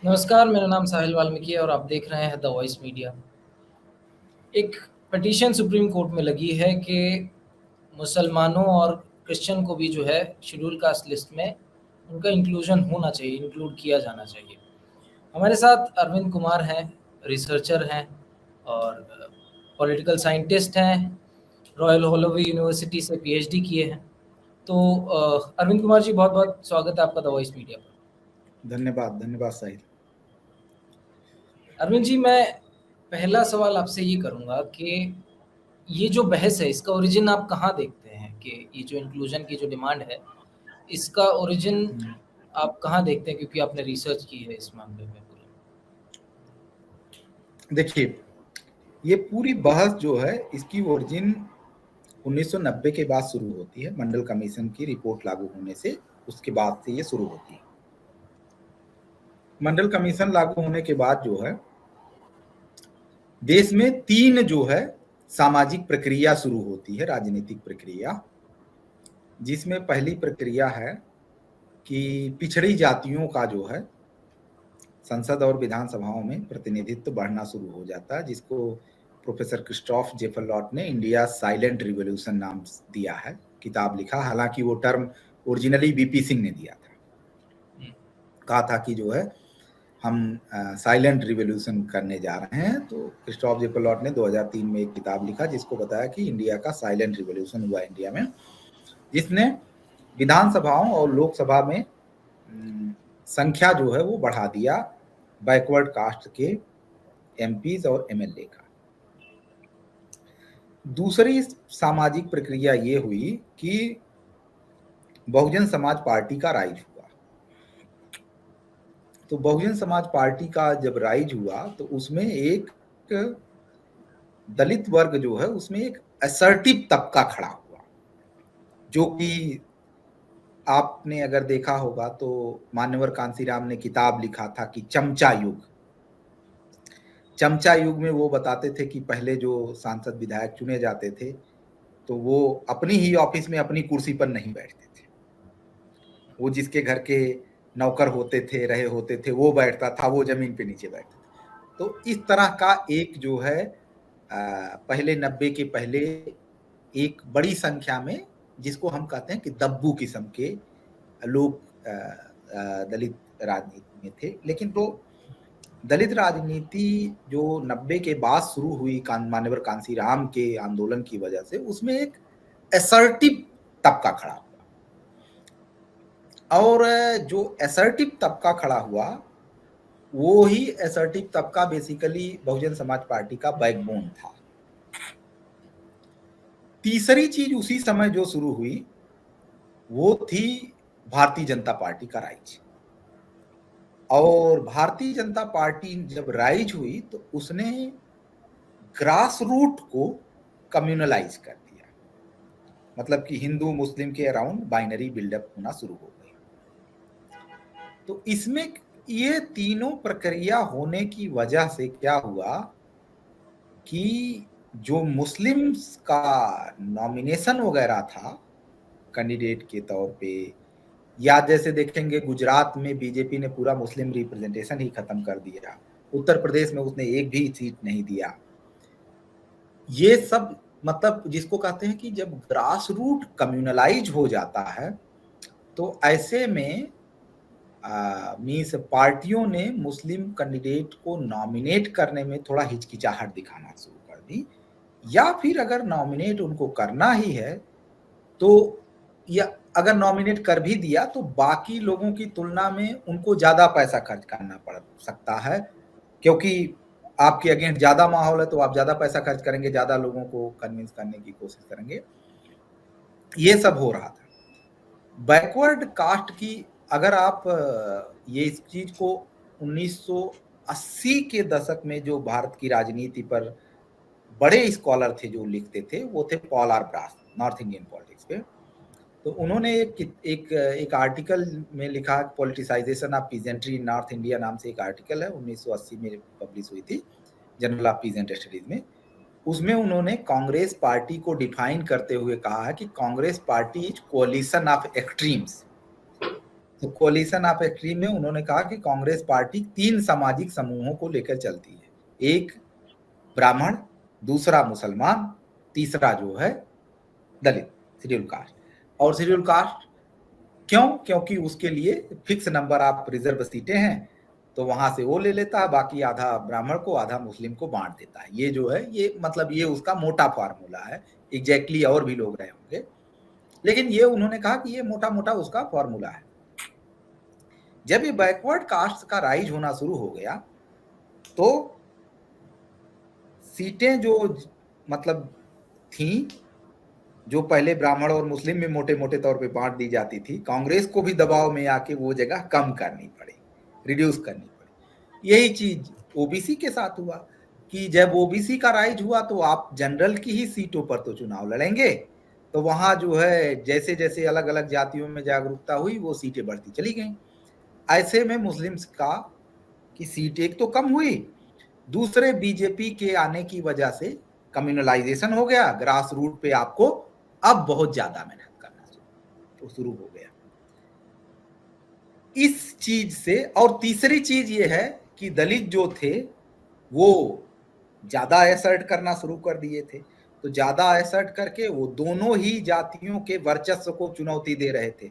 नमस्कार, मेरा नाम साहिल वाल्मीकि है और आप देख रहे हैं द वॉइस मीडिया। एक पिटीशन सुप्रीम कोर्ट में लगी है कि मुसलमानों और क्रिश्चियन को भी जो है शेड्यूल कास्ट लिस्ट में उनका इंक्लूजन होना चाहिए, इंक्लूड किया जाना चाहिए। हमारे साथ अरविंद कुमार हैं, रिसर्चर हैं और पॉलिटिकल साइंटिस्ट हैं, रॉयल होलोवी यूनिवर्सिटी से पीएचडी किए हैं। तो अरविंद कुमार जी, बहुत-बहुत स्वागत है आपका द वॉइस मीडिया पर। धन्यवाद धन्यवाद साहिल। अरविंद जी, मैं पहला सवाल आपसे ये करूँगा कि ये जो बहस है, इसका ओरिजिन आप कहाँ देखते हैं कि ये जो इंक्लूजन की जो डिमांड है, इसका ओरिजिन आप कहाँ देखते हैं? क्योंकि आपने रिसर्च की है इस मामले में पूरी। देखिए, ये पूरी बहस जो है इसकी ओरिजिन 1990 के बाद शुरू होती है। मंडल कमीशन की रिपोर्ट लागू होने से उसके बाद से ये शुरू होती है। मंडल कमीशन लागू होने के बाद जो है देश में 3 जो है सामाजिक प्रक्रिया शुरू होती है, राजनीतिक प्रक्रिया, जिसमें पहली प्रक्रिया है कि पिछड़ी जातियों का जो है संसद और विधानसभाओं में प्रतिनिधित्व बढ़ना शुरू हो जाता है, जिसको प्रोफेसर क्रिस्टोफ जेफरलॉट ने इंडिया साइलेंट रिवॉल्यूशन नाम दिया है, किताब लिखा। हालांकि वो टर्म ओरिजिनली वीपी सिंह ने दिया था। कहा था कि जो है हम साइलेंट रिवॉल्यूशन करने जा रहे हैं। तो क्रिस्टोफ जेफरलॉट ने 2003 में एक किताब लिखा जिसको बताया कि इंडिया का साइलेंट रिवॉल्यूशन हुआ इंडिया में, जिसने विधानसभाओं और लोकसभा में संख्या जो है वो बढ़ा दिया बैकवर्ड कास्ट के एमपीज और एमएलए का। दूसरी सामाजिक प्रक्रिया ये हुई कि बहुजन समाज पार्टी का राइज हुआ। तो बहुजन समाज पार्टी का जब राइज हुआ तो उसमें एक दलित वर्ग जो है उसमें एक असर्टिव तबका खड़ा हुआ, जो कि आपने अगर देखा होगा तो मान्यवर कांसीराम ने किताब लिखा था कि चमचा युग। चमचा युग में वो बताते थे कि पहले जो सांसद विधायक चुने जाते थे तो वो अपनी ही ऑफिस में अपनी कुर्सी पर नहीं बैठते थे, वो जिसके घर के नौकर होते थे, रहे होते थे, वो बैठता था, वो जमीन पे नीचे बैठता था। तो इस तरह का एक जो है पहले 90 के पहले एक बड़ी संख्या में, जिसको हम कहते हैं कि दब्बू किस्म के लोग दलित राजनीति में थे। लेकिन तो दलित राजनीति जो 90 के बाद शुरू हुई मान्यवर कांसीराम के आंदोलन की वजह से, उसमें एक असर्टिव तबका खड़ा हुआ। और जो असर्टिव तबका खड़ा हुआ वो ही असर्टिव तबका बेसिकली बहुजन समाज पार्टी का बैकबोन था। तीसरी चीज उसी समय जो शुरू हुई वो थी भारतीय जनता पार्टी का राइज। और भारतीय जनता पार्टी जब राइज हुई तो उसने ग्रास रूट को कम्युनलाइज कर दिया, मतलब कि हिंदू मुस्लिम के अराउंड बाइनरी बिल्डअप होना शुरू हो गई। तो इसमें ये तीनों प्रक्रिया होने की वजह से क्या हुआ कि जो मुस्लिम्स का नॉमिनेशन वगैरह था कैंडिडेट के तौर पे, या जैसे देखेंगे गुजरात में बीजेपी ने पूरा मुस्लिम रिप्रेजेंटेशन ही खत्म कर दिया, उत्तर प्रदेश में उसने एक भी सीट नहीं दिया। ये सब मतलब जिसको कहते हैं कि जब ग्रास रूट कम्युनलाइज हो जाता है तो ऐसे में मीन्स पार्टियों ने मुस्लिम कैंडिडेट को नॉमिनेट करने में थोड़ा हिचकिचाहट दिखाना शुरू कर दी, या फिर अगर नॉमिनेट उनको करना ही है तो, या अगर नॉमिनेट कर भी दिया तो बाकी लोगों की तुलना में उनको ज्यादा पैसा खर्च करना पड़ सकता है, क्योंकि आपके अगेंस्ट ज्यादा माहौल है तो आप ज्यादा पैसा खर्च करेंगे, ज्यादा लोगों को कन्विंस करने की कोशिश करेंगे। ये सब हो रहा था। बैकवर्ड कास्ट की अगर आप ये इस चीज को 1980 के दशक में जो भारत की राजनीति पर बड़े स्कॉलर थे जो लिखते थे, वो थे Paul R Brass, North Indian politics पे। तो उन्होंने एक आर्टिकल में लिखा, politicisation of peasantry in North India नाम से एक आर्टिकल है, 1980 में पब्लिश हुई थी जर्नल ऑफ पीजेंट स्टडीज में। उसमें उन्होंने कांग्रेस पार्टी को डिफाइन करते हुए कहा है कि Congress party is collision of extremes. तो कोलिशन ऑफ एक्सट्रीम में उन्होंने कहा कि कांग्रेस पार्टी 3 सामाजिक समूहों को लेकर चलती है, एक ब्राह्मण, दूसरा मुसलमान, तीसरा जो है दलित, शेड्यूल कास्ट। और शेड्यूल कास्ट क्यों? क्योंकि उसके लिए फिक्स नंबर ऑफ रिजर्व सीटें हैं, तो वहां से वो ले लेता है, बाकी आधा ब्राह्मण को आधा मुस्लिम को बांट देता है। ये जो है ये मतलब ये उसका मोटा फार्मूला है, एग्जैक्टली और भी लोग रहे होंगे, लेकिन ये उन्होंने कहा कि ये मोटा मोटा उसका फॉर्मूला है। जब ये बैकवर्ड कास्ट का राइज होना शुरू हो गया तो सीटें जो मतलब थी, जो पहले ब्राह्मण और मुस्लिम में मोटे मोटे तौर पे बांट दी जाती थी, कांग्रेस को भी दबाव में आके वो जगह कम करनी पड़ी, रिड्यूस करनी पड़ी। यही चीज ओबीसी के साथ हुआ कि जब ओबीसी का राइज हुआ तो आप जनरल की ही सीटों पर तो चुनाव लड़ेंगे, तो वहां जो है जैसे जैसे अलग अलग जातियों में जागरूकता हुई वो सीटें बढ़ती चली गई। ऐसे में मुस्लिम्स का की सीट एक तो कम हुई, दूसरे बीजेपी के आने की वजह से कम्युनलाइजेशन हो गया, ग्रास रूट पे आपको अब बहुत ज्यादा मेहनत करना शुरू हो गया इस चीज से। और तीसरी चीज ये है कि दलित जो थे वो ज्यादा एसर्ट करना शुरू कर दिए थे, तो ज्यादा एसर्ट करके वो दोनों ही जातियों के वर्चस्व को चुनौती दे रहे थे।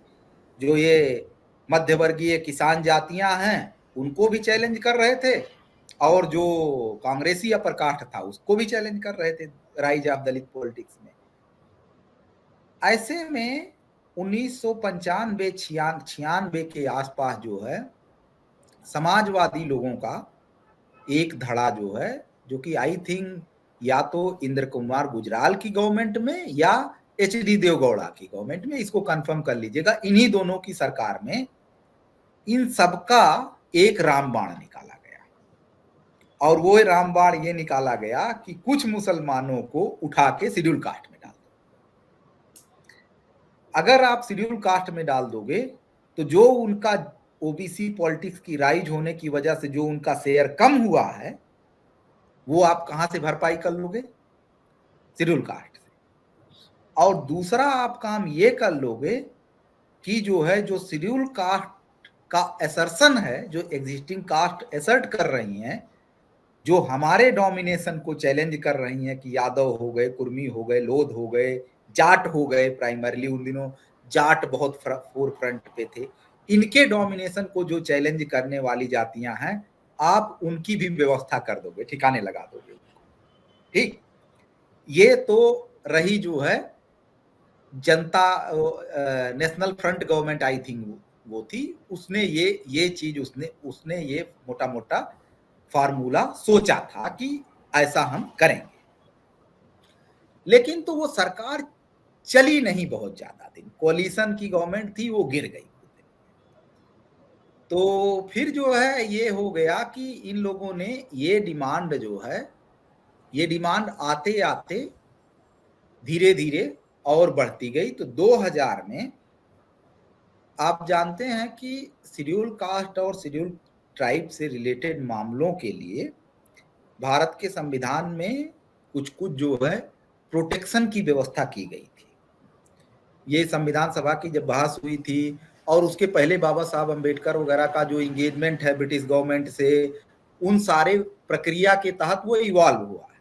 जो ये मध्यवर्गीय किसान जातियां हैं उनको भी चैलेंज कर रहे थे, और जो कांग्रेसी अपर कास्ट था उसको भी चैलेंज कर रहे थे राइज ऑफ दलित पॉलिटिक्स में। ऐसे में 1995-96 के आसपास जो है समाजवादी लोगों का एक धड़ा जो है, जो कि आई थिंक या तो इंद्र कुमार गुजराल की गवर्नमेंट में या एचडी देवगौड़ा की गवर्नमेंट में, इसको कंफर्म कर लीजिएगा, इन्हीं दोनों की सरकार में इन सबका एक रामबाण निकाला गया। और वो रामबाण ये निकाला गया कि कुछ मुसलमानों को उठा के शेड्यूल कास्ट में डाल दो। अगर आप शेड्यूल कास्ट में डाल दोगे तो जो उनका ओबीसी पॉलिटिक्स की राइज होने की वजह से जो उनका शेयर कम हुआ है वो आप कहां से भरपाई कर लोगे? शेड्यूल कास्ट से। और दूसरा आप काम ये कर लोगे कि जो है जो शेड्यूल कास्ट का असर्शन है, जो एग्जिस्टिंग कास्ट असर्ट कर रही हैं, जो हमारे डोमिनेशन को चैलेंज कर रही हैं कि यादव हो गए, कुर्मी हो गए, लोध हो गए, जाट हो गए, प्राइमरली उन दिनों जाट बहुत फोर फ्रंट पे थे, इनके डोमिनेशन को जो चैलेंज करने वाली जातियां हैं आप उनकी भी व्यवस्था कर दोगे, ठिकाने लगा दोगे उनको। ठीक, ये तो रही जो है जनता national front government I think वो थी, उसने ये चीज उसने ये मोटा मोटा फार्मूला सोचा था कि ऐसा हम करेंगे। लेकिन तो वो सरकार चली नहीं बहुत ज्यादा दिन, कोलिशन की गवर्नमेंट थी वो गिर गई। तो फिर जो है ये हो गया कि इन लोगों ने ये डिमांड जो है, ये डिमांड आते आते धीरे धीरे और बढ़ती गई। तो 2000 में आप जानते हैं कि शेड्यूल कास्ट और शेड्यूल ट्राइब से रिलेटेड मामलों के लिए भारत के संविधान में कुछ कुछ जो है प्रोटेक्शन की व्यवस्था की गई थी। ये संविधान सभा की जब बहस हुई थी और उसके पहले बाबा साहब अम्बेडकर वगैरह का जो इंगेजमेंट है ब्रिटिश गवर्नमेंट से, उन सारे प्रक्रिया के तहत वो इवॉल्व हुआ है।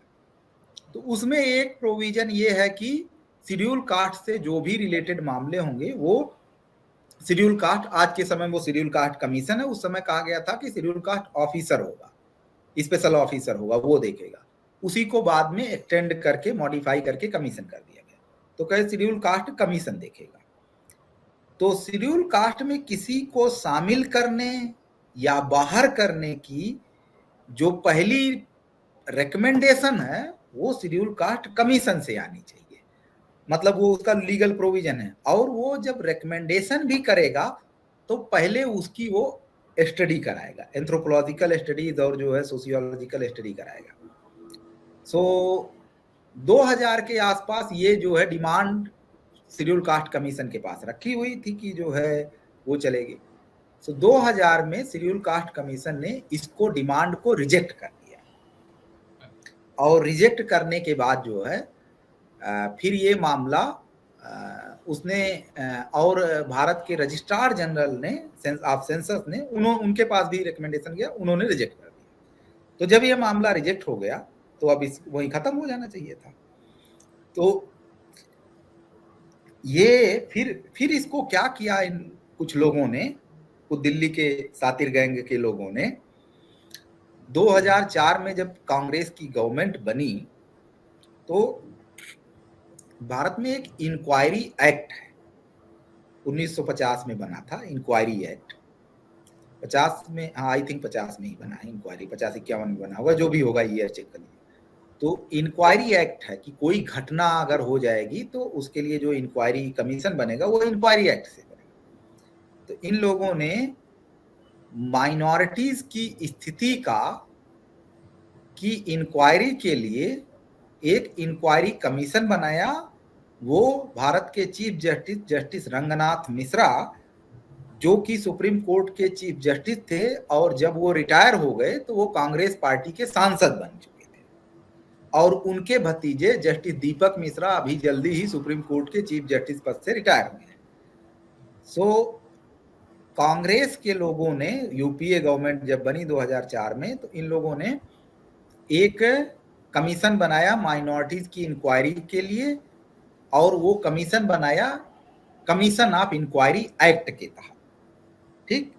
तो उसमें एक प्रोविजन ये है कि शेड्यूल कास्ट से जो भी रिलेटेड मामले होंगे वो शेड्यूल कास्ट, आज के समय वो शेड्यूल कास्ट कमीशन है, उस समय कहा गया था कि शेड्यूल कास्ट ऑफिसर होगा, स्पेशल ऑफिसर होगा, वो देखेगा। उसी को बाद में एक्सटेंड करके मॉडिफाई करके कमीशन कर दिया गया, तो कहे शेड्यूल कास्ट कमीशन देखेगा। तो शेड्यूल कास्ट में किसी को शामिल करने या बाहर करने की जो पहली रिकमेंडेशन है वो शेड्यूल कास्ट कमीशन से आनी चाहिए, मतलब वो उसका लीगल प्रोविजन है। और वो जब रिकमेंडेशन भी करेगा तो पहले उसकी वो स्टडी कराएगा, एंथ्रोपोलॉजिकल स्टडीज और जो है सोशियोलॉजिकल स्टडी कराएगा। सो 2000 के आसपास ये जो है डिमांड शेड्यूल कास्ट कमीशन के पास रखी हुई थी कि जो है वो चलेगी। सो 2000 में शेड्यूल कास्ट कमीशन ने इसको डिमांड को रिजेक्ट कर दिया, और रिजेक्ट करने के बाद जो है फिर ये मामला उसने और भारत के रजिस्ट्रार जनरल ने ऑफ सेंसस ने उनके पास भी रिकमेंडेशन गया, उन्होंने रिजेक्ट कर दिया। तो जब ये मामला रिजेक्ट हो गया तो अब वही खत्म हो जाना चाहिए था। तो ये फिर इसको क्या किया इन कुछ लोगों ने, कुछ दिल्ली के सातिर गैंग के लोगों ने, 2004 में जब कांग्रेस की गवर्नमेंट बनी तो भारत में एक इंक्वायरी एक्ट है, 1950 में बना था इंक्वायरी एक्ट। 50 में, हाँ आई थिंक 50 में ही बना है इंक्वायरी, 50-51 में बना होगा, जो भी होगा ईयर चेक कर लीजिए। तो इंक्वायरी एक्ट है कि कोई घटना अगर हो जाएगी तो उसके लिए जो इंक्वायरी कमीशन बनेगा वो इंक्वायरी एक्ट से बनेगा। तो इन लोगों ने माइनॉरिटीज की स्थिति की इंक्वायरी के लिए एक इंक्वायरी कमीशन बनाया। वो भारत के चीफ जस्टिस रंगनाथ मिश्रा, जो कि सुप्रीम कोर्ट के चीफ जस्टिस थे, और जब वो रिटायर हो गए तो वो कांग्रेस पार्टी के सांसद बन चुके थे, और उनके भतीजे जस्टिस दीपक मिश्रा अभी जल्दी ही सुप्रीम कोर्ट के चीफ जस्टिस पद से रिटायर हुए हैं। सो कांग्रेस के लोगों ने, यूपीए गवर्नमेंट जब बनी 2004 में, तो इन लोगों ने एक कमीशन बनाया माइनॉरिटीज की इंक्वायरी के लिए, और वो कमीशन बनाया कमीशन ऑफ इंक्वायरी एक्ट के तहत। ठीक,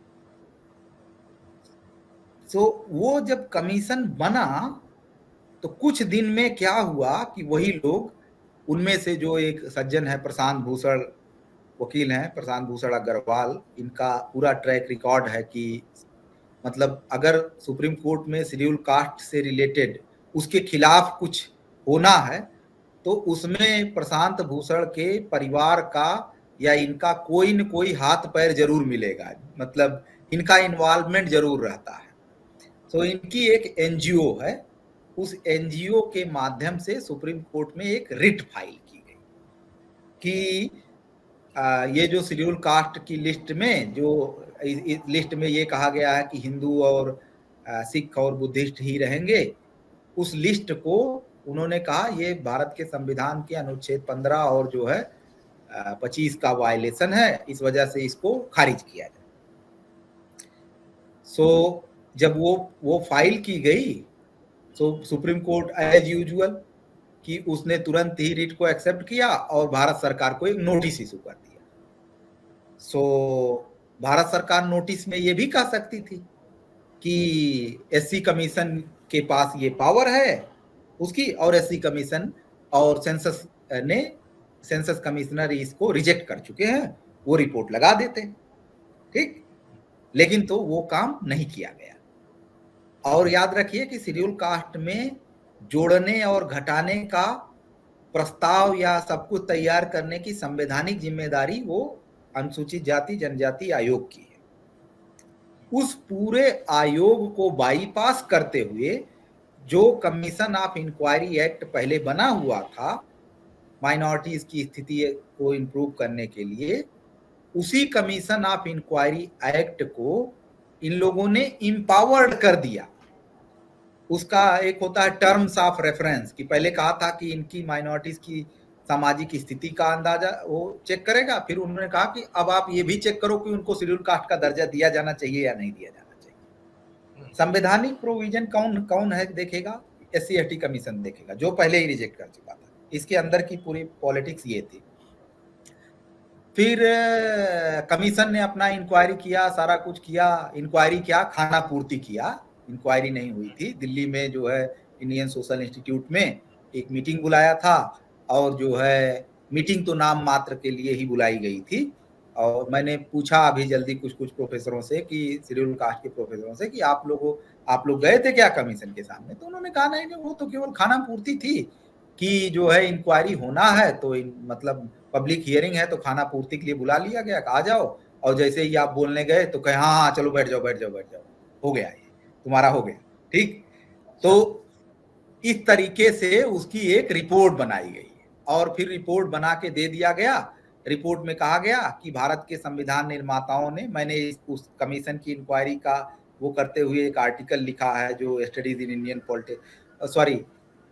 सो वो जब कमीशन बना तो कुछ दिन में क्या हुआ कि वही लोग, उनमें से जो एक सज्जन है प्रशांत भूषण, वकील हैं प्रशांत भूषण अग्रवाल, इनका पूरा ट्रैक रिकॉर्ड है कि मतलब अगर सुप्रीम कोर्ट में शेड्यूल कास्ट से रिलेटेड उसके खिलाफ कुछ होना है तो उसमें प्रशांत भूषण के परिवार का या इनका कोई न कोई हाथ पैर जरूर मिलेगा, मतलब इनका इन्वॉल्वमेंट जरूर रहता है। तो इनकी एक एनजीओ है, उस एनजीओ के माध्यम से सुप्रीम कोर्ट में एक रिट फाइल की गई कि ये जो शेड्यूल कास्ट की लिस्ट में, जो इस लिस्ट में ये कहा गया है कि हिंदू और सिख और बुद्धिस्ट ही रहेंगे, उस लिस्ट को उन्होंने कहा ये भारत के संविधान के अनुच्छेद 15 और जो है 25 का वायलेशन है, इस वजह से इसको खारिज किया जाए। सो जब वो फाइल की गई तो सुप्रीम कोर्ट एज यूजुअल कि उसने तुरंत ही रिट को एक्सेप्ट किया और भारत सरकार को एक नोटिस इशू कर दिया। सो भारत सरकार नोटिस में ये भी कह सकती थी कि एससी कमीशन के पास ये पावर है उसकी, और एससी कमीशन और सेंसस कमिश्नर इसको रिजेक्ट कर चुके हैं, वो रिपोर्ट लगा देते। ठीक, लेकिन तो वो काम नहीं किया गया। और याद रखिए कि शेड्यूल कास्ट में जोड़ने और घटाने का प्रस्ताव या सब कुछ तैयार करने की संवैधानिक जिम्मेदारी वो अनुसूचित जाति जनजाति आयोग की है। उस पूरे आयोग को बाईपास करते हुए जो कमीशन ऑफ इंक्वायरी एक्ट पहले बना हुआ था माइनॉरिटीज की स्थिति को इंप्रूव करने के लिए, उसी कमीशन ऑफ इंक्वायरी एक्ट को इन लोगों ने इंपावर्ड कर दिया। उसका एक होता है टर्म्स ऑफ रेफरेंस, कि पहले कहा था कि इनकी माइनॉरिटीज की सामाजिक स्थिति का अंदाजा वो चेक करेगा, फिर उन्होंने कहा कि अब आप ये भी चेक करो कि उनको शेड्यूल कास्ट का दर्जा दिया जाना चाहिए या नहीं दिया जाना चाहिए। संवैधानिक प्रोविजन कौन है देखेगा? SC ST कमीशन देखेगा, जो पहले ही रिजेक्ट कर चुका था। इसके अंदर की पूरी पॉलिटिक्स ये थी। फिर कमीशन ने अपना इंक्वायरी किया, सारा कुछ किया। इंक्वायरी क्या, खाना पूर्ति किया, इंक्वायरी नहीं हुई थी। दिल्ली में जो है इंडियन सोशल इंस्टीट्यूट में एक मीटिंग बुलाया था, और जो है मीटिंग तो नाम मात्र के लिए ही बुलाई गई थी। और मैंने पूछा अभी जल्दी कुछ प्रोफेसरों से, कि शेड्यूल कास्ट के प्रोफेसरों से, कि आप लोग गए थे क्या कमीशन के सामने? तो उन्होंने कहा नहीं, वो तो केवल खाना पूर्ति थी कि जो है इंक्वायरी होना है तो मतलब पब्लिक हियरिंग है तो खाना पूर्ति के लिए बुला लिया गया, आ जाओ। और जैसे ही आप बोलने गए तो कहे हाँ हाँ चलो बैठ जाओ, हो गया, ये तुम्हारा हो गया। ठीक, तो इस तरीके से उसकी एक रिपोर्ट बनाई गई और फिर रिपोर्ट बना के दे दिया गया। रिपोर्ट में कहा गया कि भारत के संविधान निर्माताओं ने, मैंने उस कमीशन की इंक्वायरी का वो करते हुए एक आर्टिकल लिखा है जो studies in Indian politics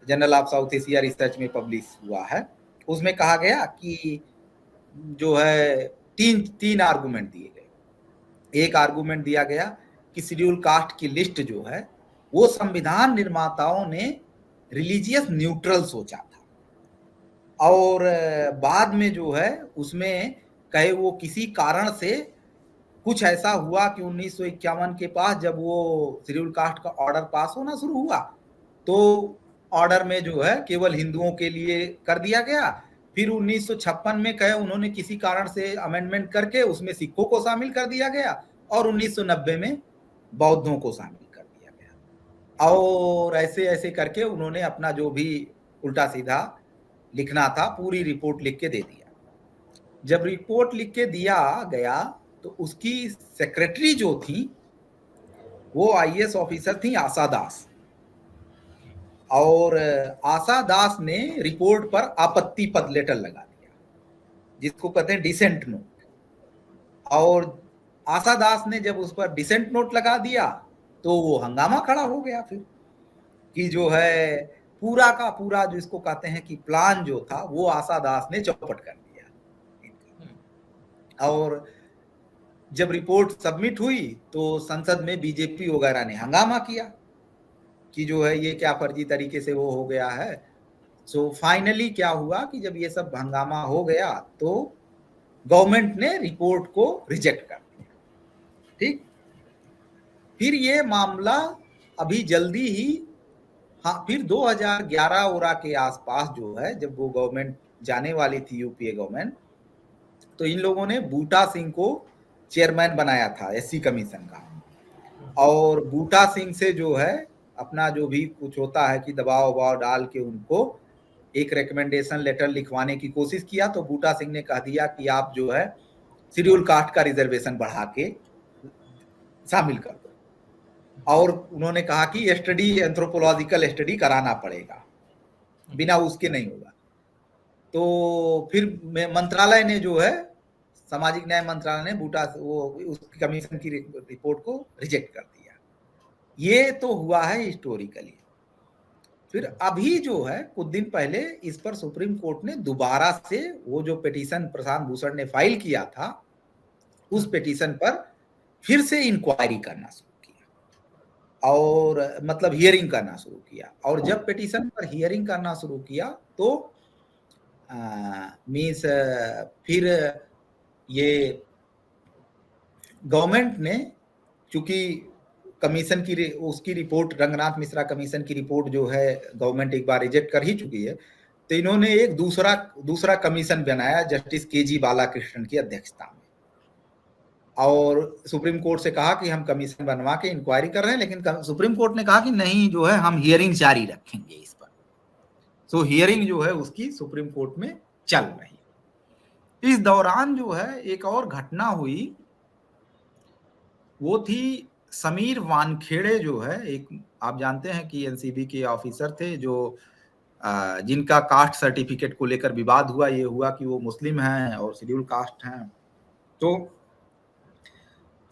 journal of south Asia research में पब्लिश हुआ है। उसमें कहा गया कि जो है तीन आर्गुमेंट दिए गए। एक आर्गुमेंट दिया गया कि शेड्यूल कास्ट की लिस्ट जो है वो संविधान निर्माताओं ने रिलीजियस न्यूट्रल सोचा था, और बाद में जो है उसमें कहे वो किसी कारण से कुछ ऐसा हुआ कि 1951 के पास जब वो शेड्यूल कास्ट का ऑर्डर पास होना शुरू हुआ तो ऑर्डर में जो है केवल हिंदुओं के लिए कर दिया गया। फिर 1956 में कहे उन्होंने किसी कारण से अमेंडमेंट करके उसमें सिखों को शामिल कर दिया गया, और 1990 में बौद्धों को शामिल कर दिया गया। और ऐसे ऐसे करके उन्होंने अपना जो भी उल्टा सीधा लिखना था पूरी रिपोर्ट लिख के दे दिया। जब रिपोर्ट लिख के दिया गया तो उसकी सेक्रेटरी जो थी वो आईएएस ऑफिसर थी आशा दास, और आशा दास ने रिपोर्ट पर आपत्ति पद लेटर लगा दिया जिसको कहते हैं डिसेंट नोट। और आशा दास ने जब उस पर डिसेंट नोट लगा दिया तो वो हंगामा खड़ा हो गया फिर कि जो है पूरा का पूरा जो इसको कहते हैं कि प्लान जो था वो आशा दास ने चौपट कर दिया। और जब रिपोर्ट सबमिट हुई तो संसद में बीजेपी वगैरह ने हंगामा किया कि जो है ये क्या फर्जी तरीके से वो हो गया है। सो फाइनली क्या हुआ कि जब ये सब हंगामा हो गया तो गवर्नमेंट ने रिपोर्ट को रिजेक्ट कर दिया। ठीक, फिर ये मामला अभी जल्दी ही, हाँ, फिर 2011 ओरा के आसपास जो है जब वो गवर्नमेंट जाने वाली थी यूपीए गवर्नमेंट, तो इन लोगों ने बूटा सिंह को चेयरमैन बनाया था एससी कमीशन का, और बूटा सिंह से जो है अपना जो भी कुछ होता है कि दबाव वबाव डाल के उनको एक रिकमेंडेशन लेटर लिखवाने की कोशिश किया। तो बूटा सिंह ने कह दिया कि आप जो है शेड्यूल कास्ट का रिजर्वेशन बढ़ा के शामिल कर दो, और उन्होंने कहा कि स्टडी एंथ्रोपोलॉजिकल स्टडी कराना पड़ेगा, बिना उसके नहीं होगा। तो फिर मंत्रालय ने जो है सामाजिक न्याय मंत्रालय ने बूटा वो उस कमीशन की रिपोर्ट को रिजेक्ट कर दिया। ये तो हुआ है हिस्टोरिकली। फिर अभी जो है कुछ दिन पहले इस पर सुप्रीम कोर्ट ने दोबारा से वो जो पिटीशन प्रशांत भूषण ने फाइल किया था उस पिटीशन पर फिर से इंक्वायरी करना शुरू किया, और मतलब हियरिंग करना शुरू किया। और जब पिटीशन पर हियरिंग करना शुरू किया तो मीन्स फिर ये गवर्नमेंट ने, चूंकि कमीशन की उसकी रिपोर्ट रंगनाथ मिश्रा कमीशन की रिपोर्ट जो है गवर्नमेंट एक बार रिजेक्ट कर ही चुकी है, तो इन्होंने एक दूसरा कमीशन बनाया जस्टिस केजी बालाकृष्णन की अध्यक्षता में, और सुप्रीम कोर्ट से कहा कि हम कमीशन बनवा के इंक्वायरी कर रहे हैं, लेकिन सुप्रीम कोर्ट ने कहा कि नहीं जो है हम हियरिंग जारी रखेंगे इस पर। सो हियरिंग जो है उसकी सुप्रीम कोर्ट में चल रही। इस दौरान जो है एक और घटना हुई, वो थी समीर वानखेड़े जो है, एक आप जानते हैं कि एनसीबी के ऑफिसर थे जो जिनका कास्ट सर्टिफिकेट को लेकर विवाद हुआ। ये हुआ कि वो मुस्लिम हैं और शेड्यूल कास्ट हैं। तो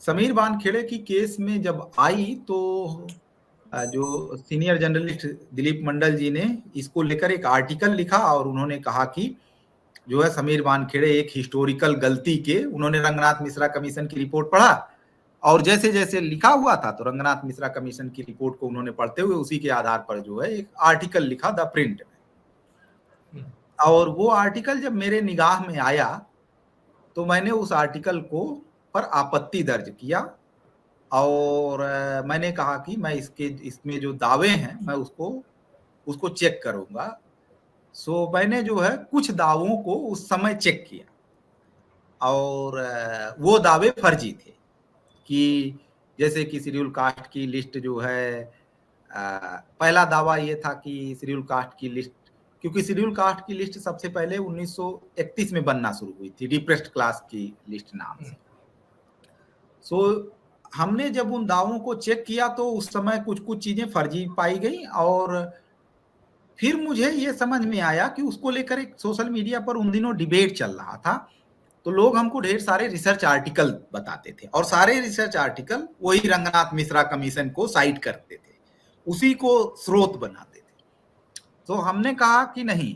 समीर वानखेड़े की केस में जब आई तो जो सीनियर जर्नलिस्ट दिलीप मंडल जी ने इसको लेकर एक आर्टिकल लिखा, और उन्होंने कहा कि जो है समीर वानखेड़े एक हिस्टोरिकल गलती के, उन्होंने रंगनाथ मिश्रा कमीशन की रिपोर्ट पढ़ा, और जैसे जैसे लिखा हुआ था तो रंगनाथ मिश्रा कमीशन की रिपोर्ट को उन्होंने पढ़ते हुए उसी के आधार पर जो है एक आर्टिकल लिखा द प्रिंट में। और वो आर्टिकल जब मेरे निगाह में आया तो मैंने उस आर्टिकल को पर आपत्ति दर्ज किया, और मैंने कहा कि मैं इसमें जो दावे हैं मैं उसको चेक करूंगा। सो मैंने जो है कुछ दावों को उस समय चेक किया, और वो दावे फर्जी थे कि जैसे कि शेड्यूल कास्ट की लिस्ट जो है, पहला दावा ये था कि शेड्यूल कास्ट की लिस्ट, क्योंकि शेड्यूल कास्ट की लिस्ट सबसे पहले 1931 में बनना शुरू हुई थी डिप्रेस्ड क्लास की लिस्ट नाम से। सो हमने जब उन दावों को चेक किया तो उस समय कुछ चीजें फर्जी पाई गई, और फिर मुझे ये समझ में आया कि उसको लेकर एक सोशल मीडिया पर उन दिनों डिबेट चल रहा था। तो लोग हमको ढेर सारे रिसर्च आर्टिकल बताते थे, और सारे रिसर्च आर्टिकल वही रंगनाथ मिश्रा कमीशन को साइट करते थे, उसी को स्रोत बनाते थे। तो हमने कहा कि नहीं,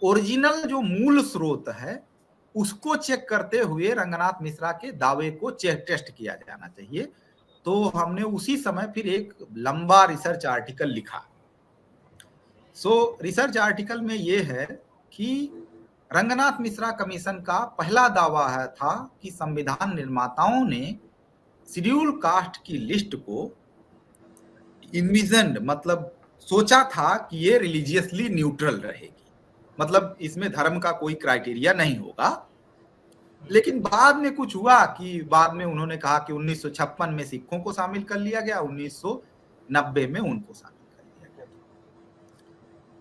ओरिजिनल जो मूल स्रोत है उसको चेक करते हुए रंगनाथ मिश्रा के दावे को चेक टेस्ट किया जाना चाहिए। तो हमने उसी समय फिर एक लंबा रिसर्च आर्टिकल लिखा। रिसर्च आर्टिकल में यह है कि रंगनाथ मिश्रा कमीशन का पहला दावा था कि संविधान निर्माताओं ने शेड्यूल कास्ट की लिस्ट को इन्विजन्ड, मतलब सोचा था कि ये रिलीजियसली न्यूट्रल रहेगी, मतलब इसमें धर्म का कोई क्राइटेरिया नहीं होगा। लेकिन बाद में कुछ हुआ कि बाद में उन्होंने कहा कि 1956 में सिखों को शामिल कर लिया गया, 1990 में उनको शामिल कर लिया गया।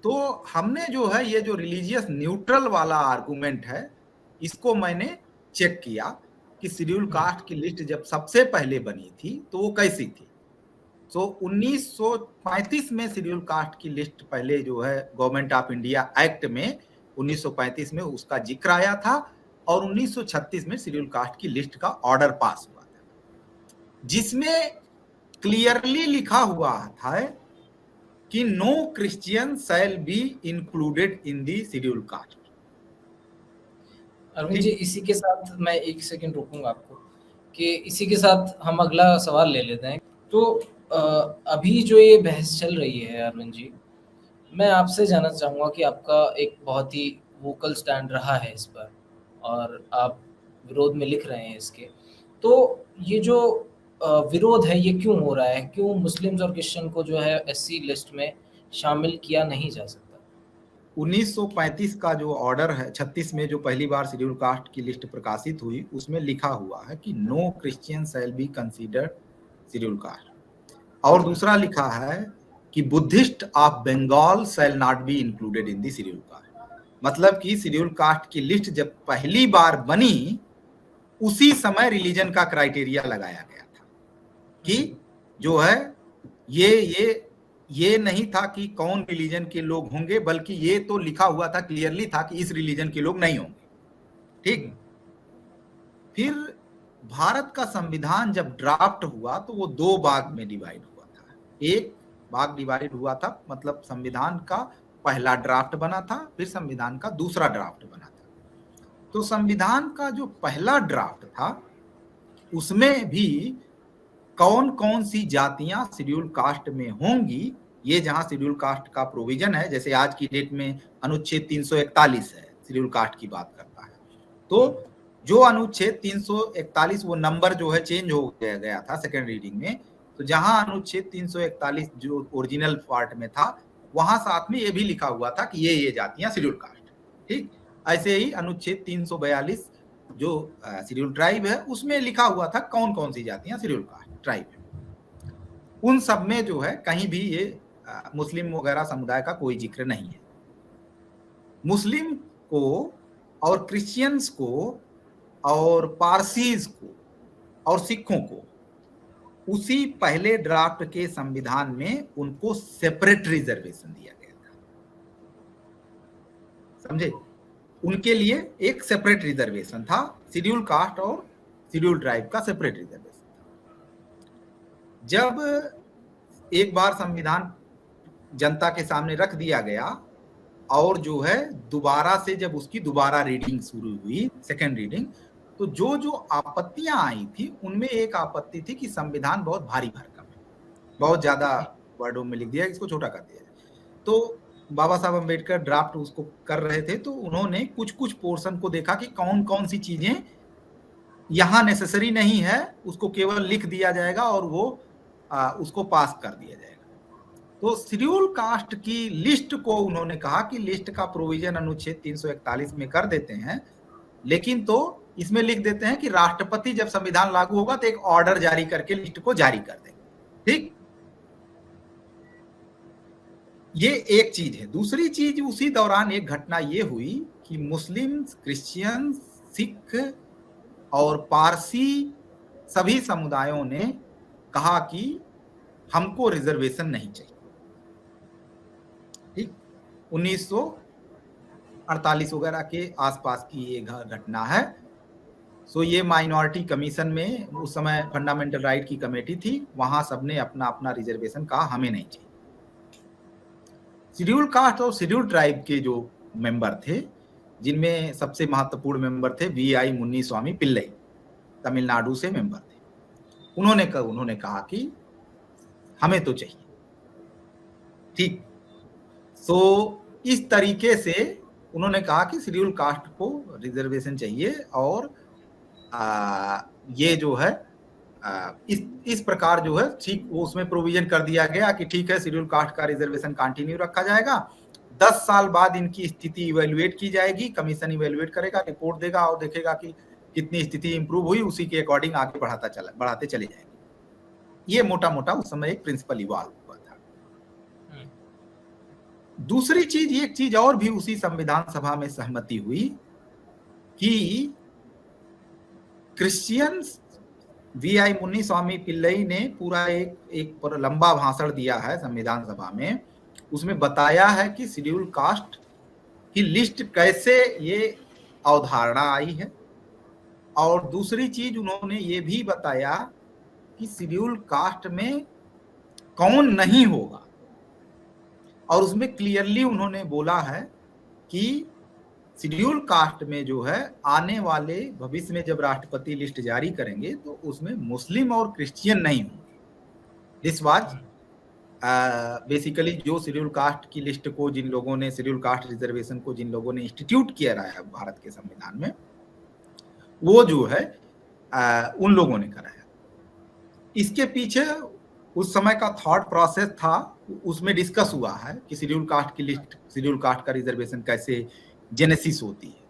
तो हमने जो है ये जो रिलीजियस न्यूट्रल वाला आर्गुमेंट है, इसको मैंने चेक किया कि शेड्यूल कास्ट की लिस्ट जब सबसे पहले बनी थी तो वो कैसी थी। 1935 में शेड्यूल कास्ट की लिस्ट पहले जो है गवर्नमेंट ऑफ इंडिया एक्ट में 1935 में उसका जिक्र आया था, और 1936 में शेड्यूल कास्ट की लिस्ट का ऑर्डर पास हुआ था, जिसमें क्लियरली लिखा हुआ था कि no Christian shall be included in the schedule caste. Arvind ji, इसी के साथ मैं एक सेकंड रोकूंगा आपको कि इसी के साथ हम अगला सवाल ले लेते हैं। तो अभी जो ये बहस चल रही है अरविंद जी, मैं आपसे जानना चाहूँगा कि आपका एक बहुत ही वोकल स्टैंड रहा है इस पर और आप विरोध में लिख रहे हैं इसके। तो ये जो विरोध है ये क्यों हो रहा है? क्यों मुस्लिम्स और क्रिश्चियन को जो है एससी लिस्ट में शामिल किया नहीं जा सकता? 1935 का जो ऑर्डर है, 36 में जो पहली बार शेड्यूल कास्ट की लिस्ट प्रकाशित हुई, उसमें लिखा हुआ है कि no Christian shall be considered schedule caste, और दूसरा लिखा है कि Buddhist of Bengal shall not be included in the schedule caste. मतलब कि शेड्यूल कास्ट की लिस्ट जब पहली बार बनी उसी समय रिलीजन का क्राइटेरिया लगाया गया था कि जो है ये नहीं था कि कौन रिलीजन के लोग होंगे, बल्कि ये तो लिखा हुआ था, क्लियरली था कि इस रिलीजन के लोग नहीं होंगे। ठीक। फिर भारत का संविधान जब ड्राफ्ट हुआ तो वो दो भाग में डिवाइड हुआ था। एक भाग डिवाइड हुआ था, मतलब संविधान का पहला ड्राफ्ट बना था, फिर संविधान का दूसरा ड्राफ्ट बना था। तो संविधान का जो पहला ड्राफ्ट था उसमें भी कौन कौन सी जातियां शेड्यूल कास्ट में होंगी, ये जहां शेड्यूल कास्ट का प्रोविजन है, जैसे आज की डेट में अनुच्छेद 341 है, शेड्यूल कास्ट की बात करता है। तो जो अनुच्छेद 341, वो नंबर जो है चेंज हो गया था सेकेंड रीडिंग में, तो जहां अनुच्छेद 341 जो ओरिजिनल पार्ट में था, वहां साथ में ये भी लिखा हुआ था कि ये जातियां शेड्यूल कास्ट। ठीक। ऐसे ही अनुच्छेद 342 जो शेड्यूल ट्राइब है, उसमें लिखा हुआ था कौन कौन सी जातियां शेड्यूल कास्ट ट्राइब है। उन सब में जो है कहीं भी ये मुस्लिम वगैरह समुदाय का कोई जिक्र नहीं है। मुस्लिम को और क्रिश्चियंस को और पारसीज को और सिखों को उसी पहले ड्राफ्ट के संविधान में उनको सेपरेट रिजर्वेशन दिया गया था, समझे? उनके लिए एक सेपरेट रिजर्वेशन था, शेड्यूल कास्ट और शेड्यूल ट्राइब का सेपरेट रिजर्वेशन था। जब एक बार संविधान जनता के सामने रख दिया गया और जो है दोबारा से जब उसकी दोबारा रीडिंग शुरू हुई, सेकेंड रीडिंग, तो जो आपत्तियां आई थी उनमें एक आपत्ति थी कि संविधान बहुत भारी भरकम है, बहुत ज्यादा वर्डों में लिख दिया, इसको छोटा कर दिया। तो बाबा साहब अम्बेडकर ड्राफ्ट उसको कर रहे थे, तो उन्होंने कुछ कुछ पोर्शन को देखा कि कौन कौन सी चीजें यहां नेसेसरी नहीं है, उसको केवल लिख दिया जाएगा और वो उसको पास कर दिया जाएगा। तो शेड्यूल कास्ट की लिस्ट को उन्होंने कहा कि लिस्ट का प्रोविजन अनुच्छेद 341 में कर देते हैं, लेकिन तो इसमें लिख देते हैं कि राष्ट्रपति जब संविधान लागू होगा तो एक ऑर्डर जारी करके लिस्ट को जारी कर देंगे। ठीक। ये एक चीज है। दूसरी चीज, उसी दौरान एक घटना ये हुई कि मुस्लिम, क्रिश्चियन, सिख और पारसी सभी समुदायों ने कहा कि हमको रिजर्वेशन नहीं चाहिए। ठीक। 1948 वगैरह के आसपास की ये घटना है। सो ये माइनॉरिटी कमीशन में उस समय फंडामेंटल राइट की कमेटी थी, वहां सबने अपना अपना रिजर्वेशन कहा हमें नहीं चाहिए। शेड्यूल कास्ट और शेड्यूल ट्राइब के जो मेंबर थे जिनमें सबसे महत्वपूर्ण मेंबर थे VI मुन्नीस्वामी पिल्लई, तमिलनाडु से मेंबर थे। उन्होंने कहा कि हमें तो चाहिए, ठीक। सो इस तरीके से उन्होंने कहा कि शेड्यूल कास्ट को रिजर्वेशन चाहिए, और ये जो है इस प्रकार जो है ठीक वो उसमें प्रोविजन कर दिया गया कि ठीक है, शेड्यूल कास्ट का रिजर्वेशन कंटिन्यू रखा जाएगा। 10 साल बाद इनकी स्थिति इवेल्युएट की जाएगी, कमीशन इवेल्युएट करेगा, रिपोर्ट देगा और देखेगा कि कितनी स्थिति इंप्रूव हुई, उसी के अकॉर्डिंग आगे बढ़ाते चले जाएंगे। ये मोटा मोटा उस समय एक प्रिंसिपल इवॉल्व हुआ था। दूसरी चीज, एक चीज और भी उसी संविधान सभा में सहमति हुई कि क्रिश्चियंस, VI मुन्नीस्वामी पिल्लई ने पूरा एक लंबा भाषण दिया है संविधान सभा में, उसमें बताया है कि शेड्यूल कास्ट की लिस्ट कैसे ये अवधारणा आई है, और दूसरी चीज उन्होंने ये भी बताया कि शेड्यूल कास्ट में कौन नहीं होगा, और उसमें क्लियरली उन्होंने बोला है कि शेड्यूल कास्ट में जो है आने वाले भविष्य में जब राष्ट्रपति लिस्ट जारी करेंगे तो उसमें मुस्लिम और क्रिश्चियन नहीं होंगे। दिस वाज बेसिकली जो शेड्यूल कास्ट की लिस्ट को जिन लोगों ने, शेड्यूल कास्ट रिजर्वेशन को जिन लोगों ने इंस्टीट्यूट किया रहा है भारत के संविधान में, वो जो है उन लोगों ने कराया। इसके पीछे उस समय का थॉट प्रोसेस था, उसमें डिस्कस हुआ है कि शेड्यूल कास्ट की लिस्ट, शेड्यूल कास्ट का रिजर्वेशन कैसे जेनेसिस होती है,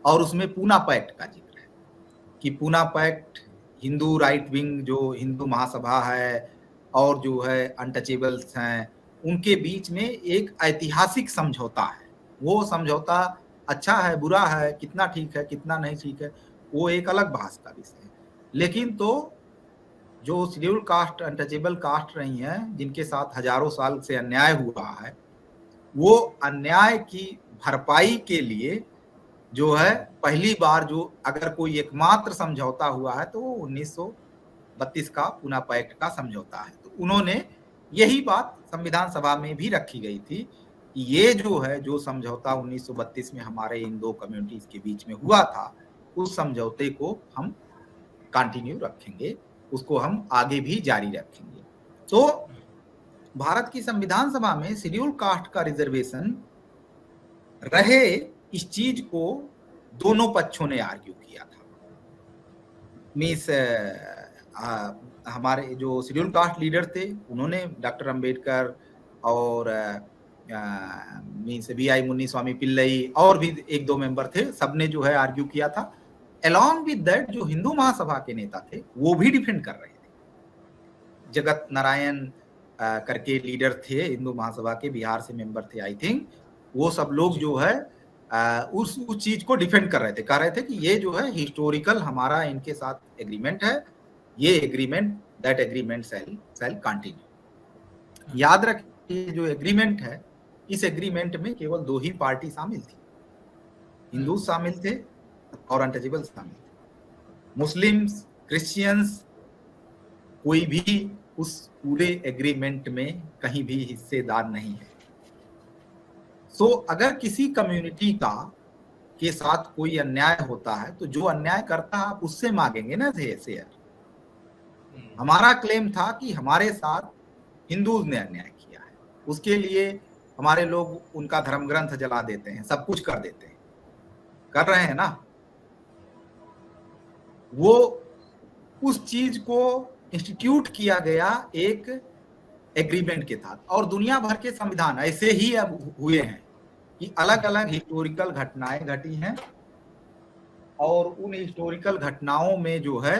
और उसमें पूना पैक्ट का जिक्र है कि Poona pact Hindu right wing, जो हिंदू महासभा है और जो है अनटचेबल्स हैं, उनके बीच में एक ऐतिहासिक समझौता है। वो समझौता अच्छा है, बुरा है, कितना ठीक है, कितना नहीं ठीक है, वो एक अलग बहस का विषय है। लेकिन तो जो शेड्यूल कास्ट, अनटचेबल कास्ट रही हैं, जिनके साथ हजारों साल से अन्याय हुआ है, वो अन्याय की भरपाई के लिए जो है पहली बार जो अगर कोई एकमात्र समझौता हुआ है तो वो 1932 का पूना पैक्ट का समझौता है। तो उन्होंने यही बात संविधान सभा में भी रखी गई थी कि ये जो है, जो समझौता 1932 में हमारे इन दो कम्युनिटीज के बीच में हुआ था, उस समझौते को हम कंटिन्यू रखेंगे, उसको हम आगे भी जारी रखेंगे। तो भारत की संविधान सभा में शेड्यूल कास्ट का रिजर्वेशन रहे, इस चीज को दोनों पक्षों ने आर्ग्यू किया था। मीन्स हमारे जो शेड्यूल कास्ट लीडर थे, उन्होंने, डॉक्टर अंबेडकर और मीन्स VI मुन्नीस्वामी पिल्लई और भी एक दो मेंबर थे, सबने जो है आर्ग्यू किया था। अलॉन्ग विद दैट जो हिंदू महासभा के नेता थे वो भी डिफेंड कर रहे थे। जगत नारायण करके लीडर थे हिंदू महासभा के, बिहार से मेंबर थे आई थिंक, वो सब लोग जो है उस चीज को डिफेंड कर रहे थे, कह रहे थे कि ये जो है हिस्टोरिकल हमारा इनके साथ एग्रीमेंट है, ये agreement, that agreement shall continue. याद रखिए जो एग्रीमेंट है, इस एग्रीमेंट में केवल दो ही पार्टी शामिल थी, हिंदू शामिल थे और अनटचेबल शामिल थे। मुस्लिम्स, क्रिश्चियंस कोई भी उस पूरे एग्रीमेंट में कहीं भी हिस्सेदार नहीं है। सो अगर किसी कम्युनिटी का के साथ कोई अन्याय होता है तो जो अन्याय करता है आप उससे मांगेंगे ना शेयर। हमारा क्लेम था कि हमारे साथ हिंदूज ने अन्याय किया है, उसके लिए हमारे लोग उनका धर्म ग्रंथ जला देते हैं, सब कुछ कर देते हैं, कर रहे हैं ना। वो उस चीज को इंस्टीट्यूट किया गया एक एग्रीमेंट के साथ, और दुनिया भर के संविधान ऐसे ही अब हुए हैं कि अलग अलग हिस्टोरिकल घटनाएं घटी हैं, और उन हिस्टोरिकल घटनाओं में जो है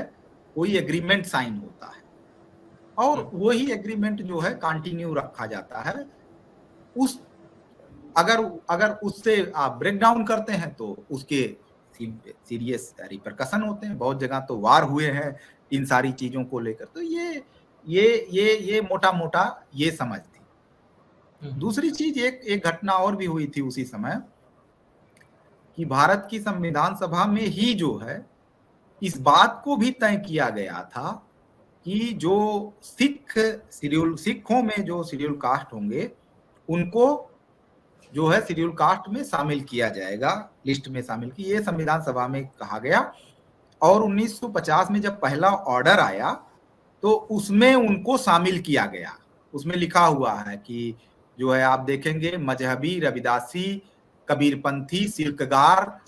कोई एग्रीमेंट साइन होता है, और वही एग्रीमेंट जो है कंटिन्यू रखा जाता है। उस अगर उससे आप ब्रेक डाउन करते हैं तो उसके सीरियस रिपरकशन होते हैं। बहुत जगह तो वार हुए हैं इन सारी चीजों को लेकर। तो ये मोटा मोटा ये समझ थी। दूसरी चीज, एक घटना और भी हुई थी उसी समय कि भारत की संविधान सभा में ही जो है इस बात को भी तय किया गया था कि जो सिखों में जो शेड्यूल कास्ट होंगे उनको जो है शेड्यूल कास्ट में शामिल किया जाएगा, लिस्ट में शामिल की, ये संविधान सभा में कहा गया। और 1950 में जब पहला ऑर्डर आया तो उसमें उनको शामिल किया गया। उसमें लिखा हुआ है कि जो है आप देखेंगे Mazhabi, Ravidasi, Kabirpanthi, Sikligar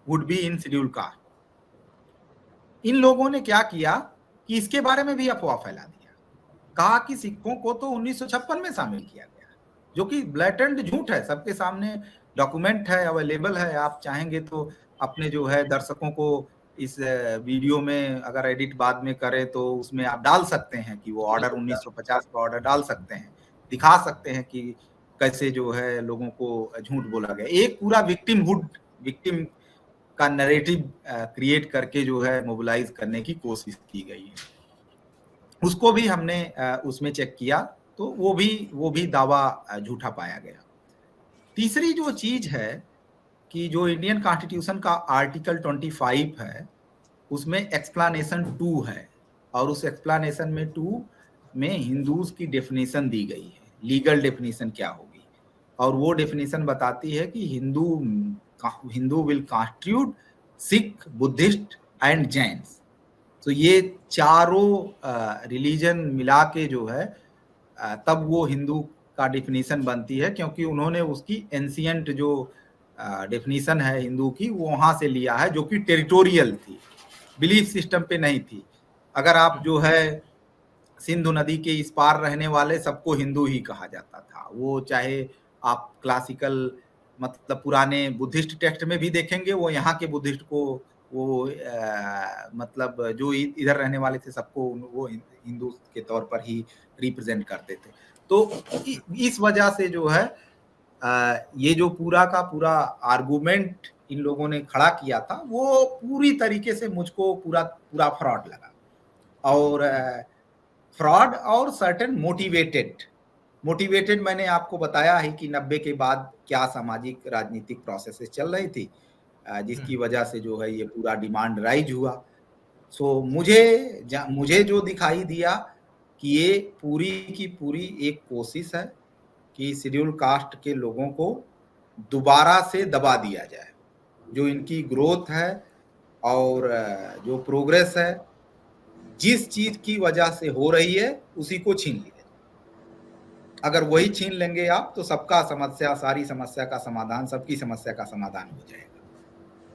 would be in schedule caste. इन लोगों ने क्या किया कि इसके बारे में भी अफवाह फैला दिया, कहा कि सिखों को तो 1956 में शामिल किया गया, जो कि ब्लैटेंट झूठ है, सबके सामने डॉक्यूमेंट है, अवेलेबल है। आप चाहेंगे तो अपने जो है दर्शकों को इस वीडियो में अगर एडिट बाद में करें तो उसमें आप डाल सकते हैं कि वो ऑर्डर 1950 का ऑर्डर डाल सकते हैं, दिखा सकते हैं कि कैसे जो है लोगों को झूठ बोला गया। एक पूरा विक्टिम का नैरेटिव क्रिएट करके जो है मोबिलाइज करने की कोशिश की गई है। उसको भी हमने उसमें चेक किया तो वो भी दावा झूठा पाया गया। तीसरी जो चीज है कि जो इंडियन कॉन्स्टिट्यूशन का आर्टिकल 25 है उसमें एक्सप्लेनेशन 2 है, और उस एक्सप्लेनेशन में 2 में हिंदूज की डेफिनेशन दी गई है, लीगल डेफिनेशन क्या होगी। और वो डेफिनेशन बताती है कि Hindu will constitute Sikh, Buddhist and Jains. तो ये चारों रिलीजन मिला के जो है तब वो हिंदू का डेफिनेशन बनती है, क्योंकि उन्होंने उसकी एंशियंट जो डेफिनेशन है हिंदू की वो वहां से लिया है, जो कि टेरिटोरियल थी, बिलीफ सिस्टम पे नहीं थी। अगर आप जो है सिंधु नदी के इस पार रहने वाले सबको हिंदू ही कहा जाता था। वो चाहे आप क्लासिकल मतलब पुराने बुद्धिस्ट टेक्स्ट में भी देखेंगे, वो यहाँ के बुद्धिस्ट को वो मतलब जो इधर रहने वाले थे सबको वो हिंदू के तौर पर ही रिप्रेजेंट करते थे। तो इस वजह से जो है ये जो पूरा का पूरा आर्गुमेंट इन लोगों ने खड़ा किया था वो पूरी तरीके से मुझको पूरा फ्रॉड लगा, और फ्रॉड और सर्टेन मोटिवेटेड मैंने आपको बताया है कि 90 के बाद क्या सामाजिक राजनीतिक प्रोसेसेस चल रही थी जिसकी वजह से जो है ये पूरा डिमांड राइज हुआ। सो मुझे जो दिखाई दिया कि ये पूरी की पूरी एक कोशिश है कि शेड्यूल कास्ट के लोगों को दोबारा से दबा दिया जाए, जो इनकी ग्रोथ है और जो प्रोग्रेस है जिस चीज की वजह से हो रही है उसी को छीन लिया। अगर वही छीन लेंगे आप तो सारी समस्या का समाधान, सबकी समस्या का समाधान हो जाएगा।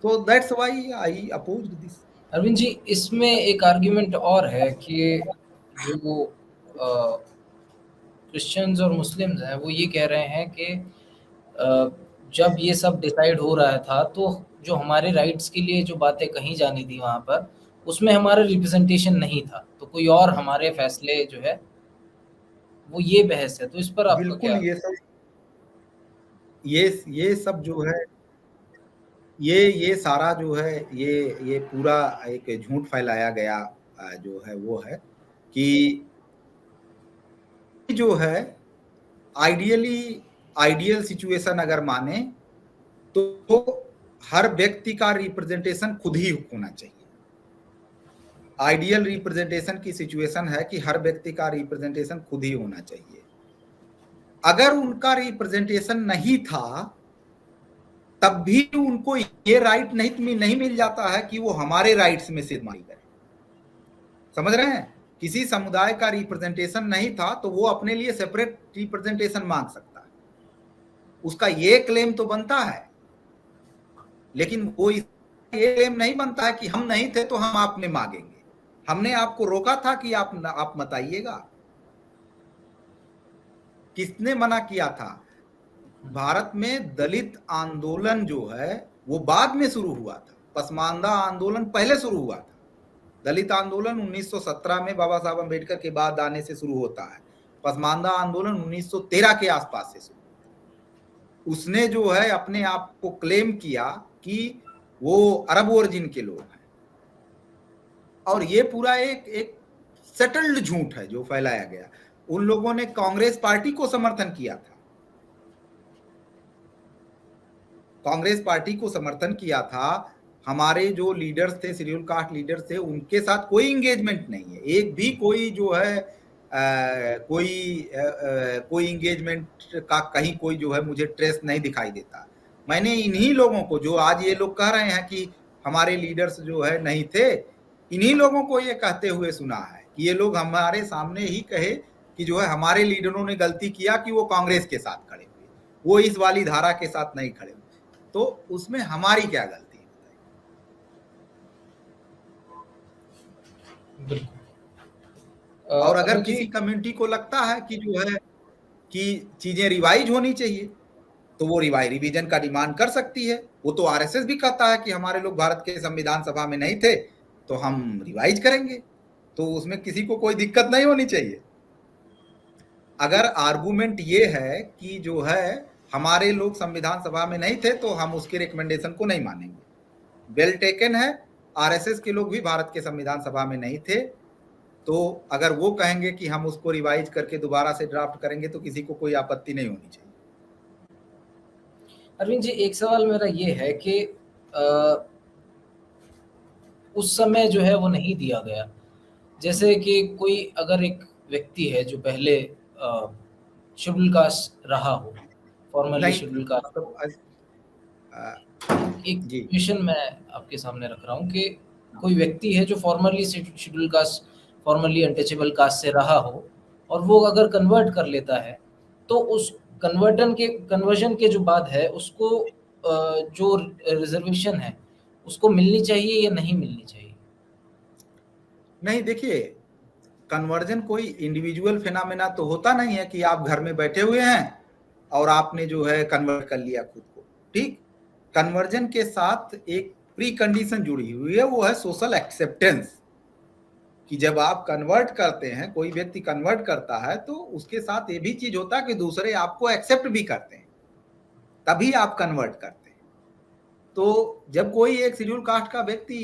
तो that's why I opposed this. Arvind ji, इसमें एक आर्ग्यूमेंट और है कि जो क्रिश्चियंस और मुस्लिम्स हैं वो ये कह रहे हैं कि जब ये सब डिसाइड हो रहा था तो जो हमारे राइट्स के लिए जो बातें कही जानी थी वहाँ पर उसमें हमारा रिप्रेजेंटेशन नहीं था, तो कोई और हमारे फैसले जो है वो ये बहस है। तो इस पर आपका क्या? बिल्कुल ये सब जो है ये सारा जो है ये पूरा एक झूठ फैलाया गया जो है वो है कि जो है आइडियल सिचुएशन अगर माने तो हर व्यक्ति का रिप्रेजेंटेशन खुद ही होना चाहिए। आइडियल रिप्रेजेंटेशन की सिचुएशन है कि हर व्यक्ति का रिप्रेजेंटेशन खुद ही होना चाहिए। अगर उनका रिप्रेजेंटेशन नहीं था तब भी उनको ये राइट नहीं मिल जाता है कि वो हमारे राइट्स में से मांग करें। समझ रहे हैं? किसी समुदाय का रिप्रेजेंटेशन नहीं था तो वो अपने लिए सेपरेट रिप्रेजेंटेशन मांग सकता है, उसका ये क्लेम तो बनता है, लेकिन वो ये क्लेम नहीं बनता है कि हम नहीं थे तो हम आप में मांगेंगे। हमने आपको रोका था कि आप मत आइएगा। किसने मना किया था? भारत में दलित आंदोलन जो है वो बाद में शुरू हुआ था, पसमानदा आंदोलन पहले शुरू हुआ था। दलित आंदोलन 1917 में बाबा साहब अम्बेडकर के बाद आने से शुरू होता है, पसमानदा आंदोलन 1913 के आसपास से शुरू। उसने जो है अपने आप को क्लेम किया कि वो अरब ओरिजिन के लोग हैं, और ये पूरा एक सेटल्ड झूठ है जो फैलाया गया। उन लोगों ने कांग्रेस पार्टी को समर्थन किया था, कांग्रेस पार्टी को समर्थन किया था। हमारे जो लीडर्स थे, शेड्यूल कास्ट लीडर्स थे, उनके साथ कोई एंगेजमेंट नहीं है। एक भी कोई जो है कोई इंगेजमेंट का कहीं कोई जो है मुझे ट्रेस नहीं दिखाई देता। मैंने इन्हीं लोगों को, जो आज ये लोग कह रहे हैं कि हमारे लीडर्स जो है नहीं थे, इन्हीं लोगों को ये कहते हुए सुना है कि ये लोग हमारे सामने ही कहे कि जो है हमारे लीडरों ने गलती किया कि वो कांग्रेस के साथ खड़े हुए, वो इस वाली धारा के साथ नहीं खड़े हुए। तो उसमें हमारी क्या गलती है? बिल्कुल। और अगर अरुण जी, किसी कम्युनिटी को लगता है कि जो है कि चीजें रिवाइज होनी चाहिए, तो वो रिवीजन का डिमांड कर सकती है। वो तो आरएसएस भी कहता है कि हमारे लोग भारत के संविधान सभा में नहीं थे तो हम रिवाइज करेंगे, तो उसमें किसी को कोई दिक्कत नहीं होनी चाहिए। अगर आर्गुमेंट ये है कि जो है हमारे लोग संविधान सभा में नहीं थे तो हम उसके रिकमेंडेशन को नहीं मानेंगे, वेल टेकन है। आरएसएस के लोग भी भारत के संविधान सभा में नहीं थे, तो अगर वो कहेंगे कि हम उसको रिवाइज करके दोबारा से ड्राफ्ट करेंगे तो किसी को कोई आपत्ति नहीं होनी चाहिए। अरविंद जी, एक सवाल मेरा ये है कि उस समय जो है वो नहीं दिया गया। जैसे कि कोई अगर एक व्यक्ति है जो पहले शेड्यूल कास्ट रहा हो, फॉर्मली नहीं शेड्यूल कास्ट, मतलब एक जी सिचुएशन मैं आपके सामने रख रहा हूँ कि कोई व्यक्ति है जो formally schedule caste, formally untouchable caste से रहा हो, और वो अगर कन्वर्ट कर लेता है, तो उस कन्वर्जन के जो बाद है उसको जो रिजर्वेशन है उसको मिलनी चाहिए या नहीं मिलनी चाहिए? नहीं, देखिए, कन्वर्जन कोई इंडिविजुअल फिनोमेना तो होता नहीं है कि आप घर में बैठे हुए हैं और आपने जो है कन्वर्ट कर लिया खुद को। ठीक, कन्वर्जन के साथ एक प्री कंडीशन जुड़ी हुई है, वो है सोशल एक्सेप्टेंस। कि जब आप कन्वर्ट करते हैं, कोई व्यक्ति कन्वर्ट करता है, तो उसके साथ ये भी चीज होता है कि दूसरे आपको एक्सेप्ट भी करते हैं, तभी आप कन्वर्ट करते हैं। तो जब कोई एक शेड्यूल कास्ट का व्यक्ति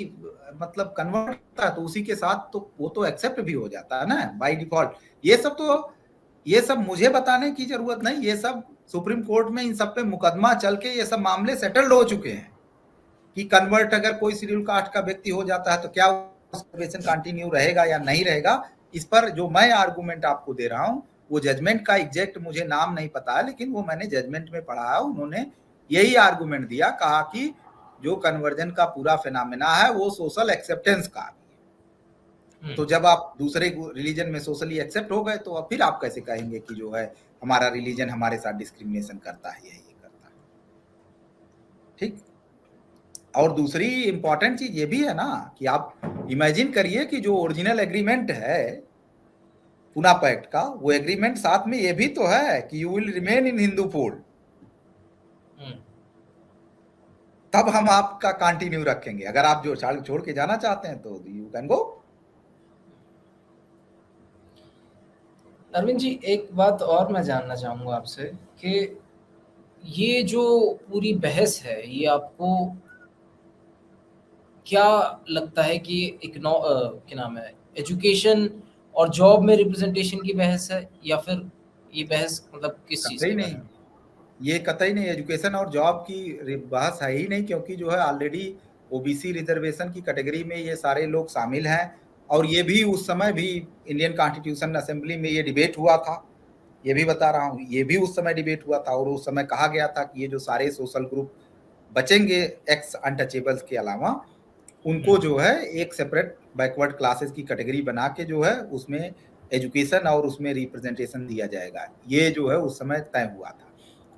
मतलब कन्वर्ट करता है तो उसी के साथ तो वो तो एक्सेप्ट भी हो जाता है ना बाय डिफॉल्ट। ये सब मुझे बताने की जरूरत नहीं, ये सब सुप्रीम कोर्ट में इन सब पे मुकदमा चल के ये सब मामले सेटल्ड हो चुके हैं कि कन्वर्ट अगर कोई शेड्यूल कास्ट का व्यक्ति हो जाता है तो क्या रिजर्वेशन कंटिन्यू रहेगा या नहीं रहेगा। इस पर जो मैं आर्गुमेंट आपको दे रहा हूँ, वो जजमेंट का एग्जैक्ट मुझे नाम नहीं पता है, लेकिन वो मैंने जजमेंट में पढ़ा है। उन्होंने यही आर्गुमेंट दिया, कहा कि जो कन्वर्जन का पूरा फिनोमेना है वो सोशल एक्सेप्टेंस का। तो जब आप दूसरे रिलीजन में सोशली एक्सेप्ट हो गए तो अब फिर आप कैसे कहेंगे कि जो है हमारा रिलीजन हमारे साथ डिस्क्रिमिनेशन करता है, यही करता है। ठीक, और दूसरी इंपॉर्टेंट चीज ये भी है ना कि आप इमेजिन करिए कि जो ओरिजिनल एग्रीमेंट है पूना पैक्ट का, वो एग्रीमेंट साथ में ये भी तो है कि you will remain in Hindu fold, तब हम आपका कंटिन्यू रखेंगे। अगर आप जो छोड़ के जाना चाहते हैं तो you can go. Arvind ji, एक बात और मैं जानना चाहूँगा आपसे कि ये जो पूरी बहस है, ये आपको क्या लगता है कि क्या नाम है, एजुकेशन और जॉब में रिप्रेजेंटेशन की बहस है, या फिर ये बहस मतलब किस चीज़ कतई के बारे नहीं, में? ये कतई नहीं, एजुकेशन और जॉब की बहस है ही नहीं, क्योंकि जो है ऑलरेडी ओबीसी रिजर्वेशन की कैटेगरी में ये सारे लोग शामिल हैं। और ये भी उस समय भी इंडियन कॉन्स्टिट्यूशन असेंबली में ये डिबेट हुआ था, ये भी बता रहा हूँ, ये भी उस समय डिबेट हुआ था। और उस समय कहा गया था कि ये जो सारे सोशल ग्रुप बचेंगे एक्स अनटचेबल्स के अलावा, उनको जो है एक सेपरेट बैकवर्ड क्लासेस की कैटेगरी बना के जो है उसमें एजुकेशन और उसमें रिप्रेजेंटेशन दिया जाएगा, ये जो है उस समय तय हुआ था।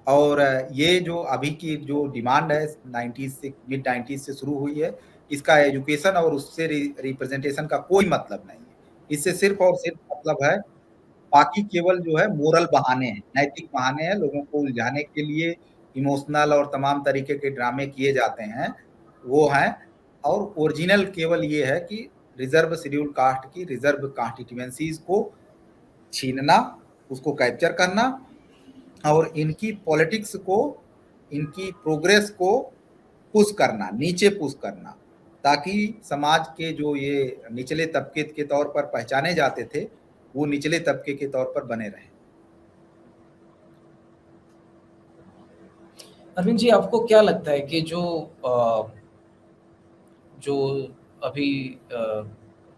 और ये जो अभी की जो डिमांड है 90s से मिड 90s से शुरू हुई है, इसका एजुकेशन और उससे रिप्रेजेंटेशन का कोई मतलब नहीं है। इससे सिर्फ और सिर्फ मतलब है, बाकी केवल जो है मोरल बहाने हैं, नैतिक बहाने हैं, लोगों को उलझाने के लिए इमोशनल और तमाम तरीके के ड्रामे किए जाते हैं, वो हैं। और ओरिजिनल केवल ये है कि रिजर्व शेड्यूल कास्ट की रिजर्व कॉन्स्टिट्यूएंसीज को छीनना, उसको कैप्चर करना और इनकी पॉलिटिक्स को, इनकी प्रोग्रेस को पुश करना, नीचे पुश करना, ताकि समाज के जो ये निचले तबके के तौर पर पहचाने जाते थे वो निचले तबके के तौर पर बने रहे। अरविंद जी, आपको क्या लगता है कि जो अभी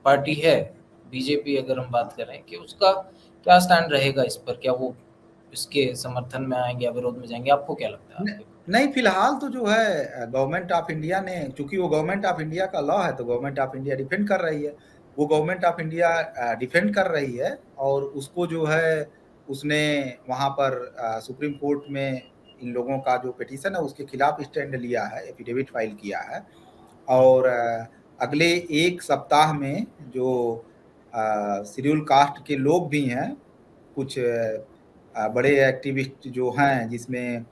पार्टी है बीजेपी अगर हम बात करें कि उसका क्या स्टैंड रहेगा इस पर? क्या वो इसके समर्थन में आएँगे या विरोध में जाएँगे? आपको क्या लगता है? आपके नहीं, फिलहाल तो जो है गवर्नमेंट ऑफ इंडिया ने, चूंकि वो गवर्नमेंट ऑफ इंडिया का लॉ है तो गवर्नमेंट ऑफ इंडिया डिफेंड कर रही है। वो गवर्नमेंट ऑफ इंडिया डिफेंड कर रही है और उसको जो है उसने वहां पर सुप्रीम कोर्ट में इन लोगों का जो पिटीशन है उसके खिलाफ स्टैंड लिया है, एफिडेविट फाइल किया है। और अगले एक सप्ताह में जो शेड्यूल कास्ट के लोग भी हैं, कुछ बड़े एक्टिविस्ट जो हैं, जिसमें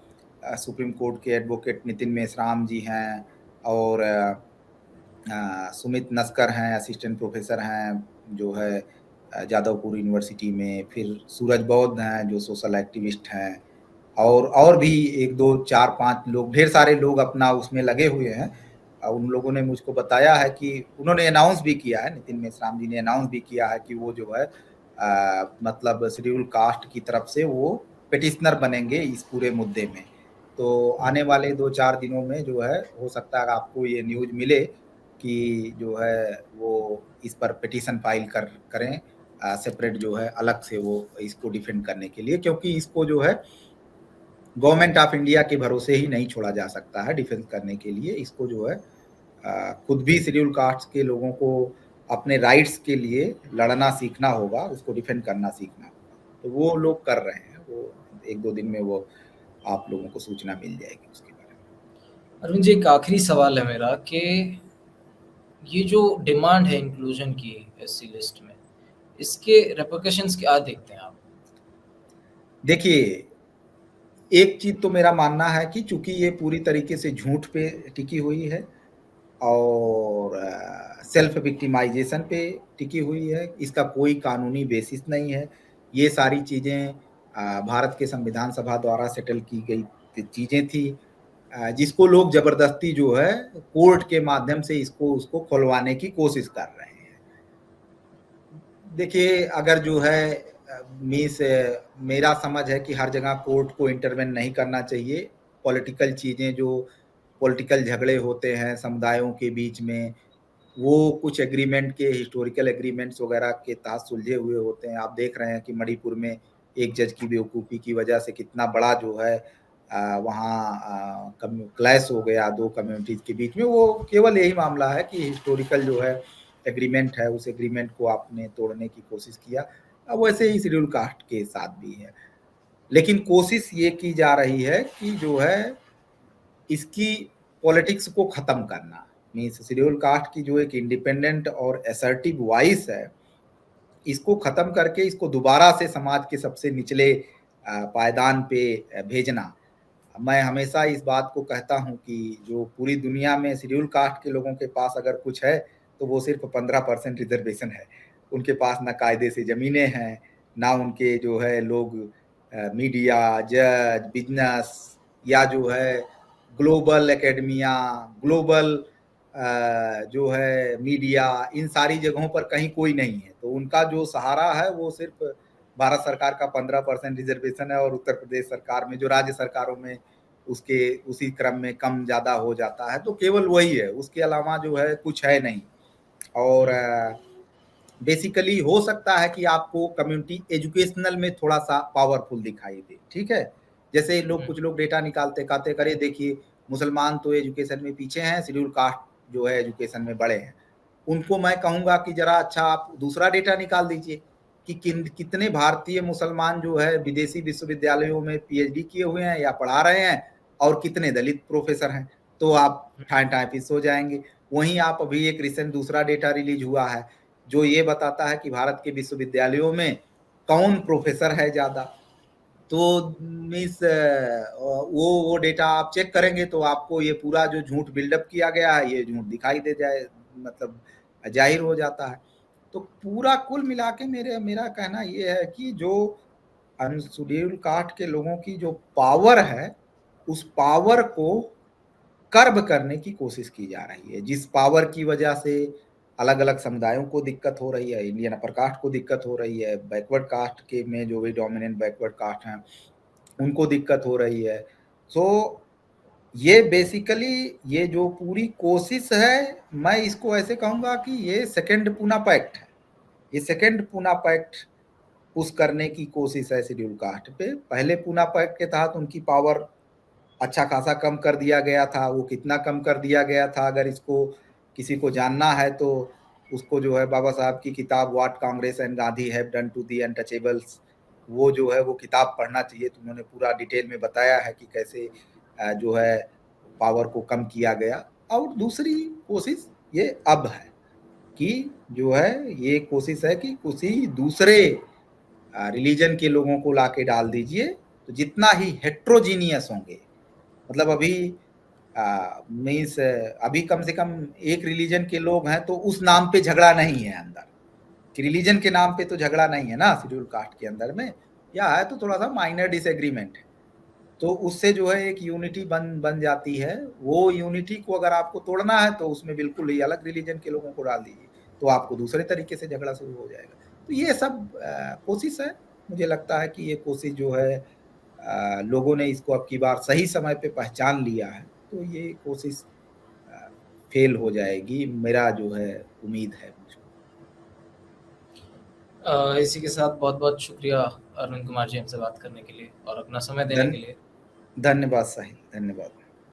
सुप्रीम कोर्ट के एडवोकेट नितिन मेश्राम जी हैं और सुमित नस्कर हैं, असिस्टेंट प्रोफेसर हैं जो है जादवपुर यूनिवर्सिटी में, फिर सूरज बौद्ध हैं जो सोशल एक्टिविस्ट हैं, और भी एक दो चार पांच लोग, ढेर सारे लोग अपना उसमें लगे हुए हैं। उन लोगों ने मुझको बताया है कि उन्होंने अनाउंस भी किया है, नितिन मेश्राम जी ने अनाउंस भी किया है कि वो जो है मतलब शेड्यूल कास्ट की तरफ से वो पिटिशनर बनेंगे इस पूरे मुद्दे में। तो आने वाले 2-4 दिनों में जो है हो सकता है आपको ये न्यूज मिले कि जो है वो इस पर पिटिशन फाइल करें सेपरेट, जो है अलग से वो इसको डिफेंड करने के लिए, क्योंकि इसको जो है गवर्नमेंट ऑफ इंडिया के भरोसे ही नहीं छोड़ा जा सकता है डिफेंस करने के लिए। इसको जो है खुद भी शेड्यूल कास्ट के लोगों को अपने राइट्स के लिए लड़ना सीखना होगा, उसको डिफेंड करना सीखना होगा। तो वो लोग कर रहे हैं, वो 1-2 दिन में वो आप लोगों को सूचना मिल जाएगी उसके बारे में। अरविंद जी, एक आखिरी सवाल है मेरा कि ये जो डिमांड है इंक्लूजन की एससी लिस्ट में, इसके रिपरकशंस क्या देखते हैं आप? देखिए, एक चीज तो मेरा मानना है कि चूंकि ये पूरी तरीके से झूठ पे टिकी हुई है और सेल्फ विक्टिमाइजेशन पे टिकी हुई है, इसका कोई कानूनी बेसिस नहीं है। ये सारी चीजें भारत के संविधान सभा द्वारा सेटल की गई चीजें थी, जिसको लोग जबरदस्ती जो है कोर्ट के माध्यम से इसको उसको खुलवाने की कोशिश कर रहे हैं। देखिए, अगर जो है मीन्स मेरा समझ है कि हर जगह कोर्ट को इंटरवेन नहीं करना चाहिए। पॉलिटिकल चीजें, जो पॉलिटिकल झगड़े होते हैं समुदायों के बीच में, वो कुछ एग्रीमेंट के, हिस्टोरिकल एग्रीमेंट्स वगैरह के तहत सुलझे हुए होते हैं। आप देख रहे हैं कि मणिपुर में एक जज की बेवकूफ़ी की वजह से कितना बड़ा जो है वहाँ क्लैश हो गया दो कम्युनिटीज के बीच में। वो केवल यही मामला है कि हिस्टोरिकल जो है एग्रीमेंट है, उस एग्रीमेंट को आपने तोड़ने की कोशिश किया। अब वैसे ही शेड्यूल कास्ट के साथ भी है, लेकिन कोशिश ये की जा रही है कि जो है इसकी पॉलिटिक्स को खत्म करना। मीन्स शेड्यूल कास्ट की जो एक इंडिपेंडेंट और असर्टिव वॉइस है, इसको खत्म करके इसको दोबारा से समाज के सबसे निचले पायदान पे भेजना। मैं हमेशा इस बात को कहता हूं कि जो पूरी दुनिया में शेड्यूल कास्ट के लोगों के पास अगर कुछ है तो वो सिर्फ 15% रिजर्वेशन है। उनके पास ना कायदे से जमीनें हैं, ना उनके जो है लोग मीडिया, जज, बिजनेस या जो है ग्लोबल एकेडमिया, ग्लोबल जो है मीडिया, इन सारी जगहों पर कहीं कोई नहीं है। तो उनका जो सहारा है वो सिर्फ भारत सरकार का 15% रिजर्वेशन है, और उत्तर प्रदेश सरकार में, जो राज्य सरकारों में उसके उसी क्रम में कम ज्यादा हो जाता है, तो केवल वही है, उसके अलावा जो है कुछ है नहीं। और बेसिकली हो सकता है कि आपको कम्युनिटी एजुकेशनल में थोड़ा सा पावरफुल दिखाई दे, ठीक है। जैसे लोग, कुछ लोग डेटा निकालते कहते करे देखिए मुसलमान तो एजुकेशन में पीछे हैं, शेड्यूल कास्ट जो है एजुकेशन में बड़े हैं। उनको मैं कहूंगा कि जरा अच्छा आप दूसरा डेटा निकाल दीजिए कि कितने भारतीय मुसलमान जो है विदेशी विश्वविद्यालयों में पीएचडी किए हुए हैं या पढ़ा रहे हैं, और कितने दलित प्रोफेसर हैं, तो आप ठाए ठाए पिस हो जाएंगे। वहीं आप अभी एक रिसेंट दूसरा डेटा रिलीज हुआ है जो ये बताता है कि भारत के विश्वविद्यालयों में कौन प्रोफेसर है ज्यादा। तो मीन्स वो डेटा आप चेक करेंगे तो आपको ये पूरा जो झूठ बिल्डअप किया गया है ये झूठ दिखाई दे जाए, मतलब जाहिर हो जाता है। तो पूरा कुल मिला के मेरा कहना ये है कि जो शेड्यूल कास्ट के लोगों की जो पावर है, उस पावर को कर्ब करने की कोशिश की जा रही है, जिस पावर की वजह से अलग अलग समुदायों को दिक्कत हो रही है, इंडियन अपर कास्ट को दिक्कत हो रही है, बैकवर्ड कास्ट के में जो भी डोमिनेंट बैकवर्ड कास्ट हैं उनको दिक्कत हो रही है। सो ये बेसिकली ये जो पूरी कोशिश है, मैं इसको ऐसे कहूंगा कि ये सेकेंड पूना पैक्ट है। ये सेकेंड पूना पैक्ट पुश करने की कोशिश है शेड्यूल कास्ट पे। पहले पूना पैक्ट के तहत उनकी पावर अच्छा खासा कम कर दिया गया था। वो कितना कम कर दिया गया था, अगर इसको किसी को जानना है तो उसको जो है बाबा साहब की किताब what Congress and Gandhi have done to the untouchables, वो जो है वो किताब पढ़ना चाहिए। तो उन्होंने पूरा डिटेल में बताया है कि कैसे जो है पावर को कम किया गया। और दूसरी कोशिश ये अब है कि जो है ये कोशिश है कि किसी दूसरे रिलीजन के लोगों को लाके डाल दीजिए, तो जितना ही हेट्रोजीनियस होंगे, मतलब अभी मीन्स अभी कम से कम एक रिलीजन के लोग हैं तो उस नाम पे झगड़ा नहीं है अंदर, कि रिलीजन के नाम पे तो झगड़ा नहीं है ना शेड्यूल कास्ट के अंदर में, या है तो थोड़ा सा माइनर डिसएग्रीमेंट है। तो उससे जो है एक यूनिटी बन जाती है। वो यूनिटी को अगर आपको तोड़ना है तो उसमें बिल्कुल ही अलग रिलीजन के लोगों को डाल दीजिए, तो आपको दूसरे तरीके से झगड़ा शुरू हो जाएगा। तो ये सब कोशिश है। मुझे लगता है कि ये कोशिश जो है लोगों ने इसको अब की बार सही समय पे पहचान लिया है, तो ये कोशिश फेल हो जाएगी, मेरा जो है उम्मीद है मुझको। इसी के साथ बहुत बहुत शुक्रिया अरुण कुमार जी हमसे बात करने के लिए और अपना समय देने के लिए। धन्यवाद साहिल, धन्यवाद।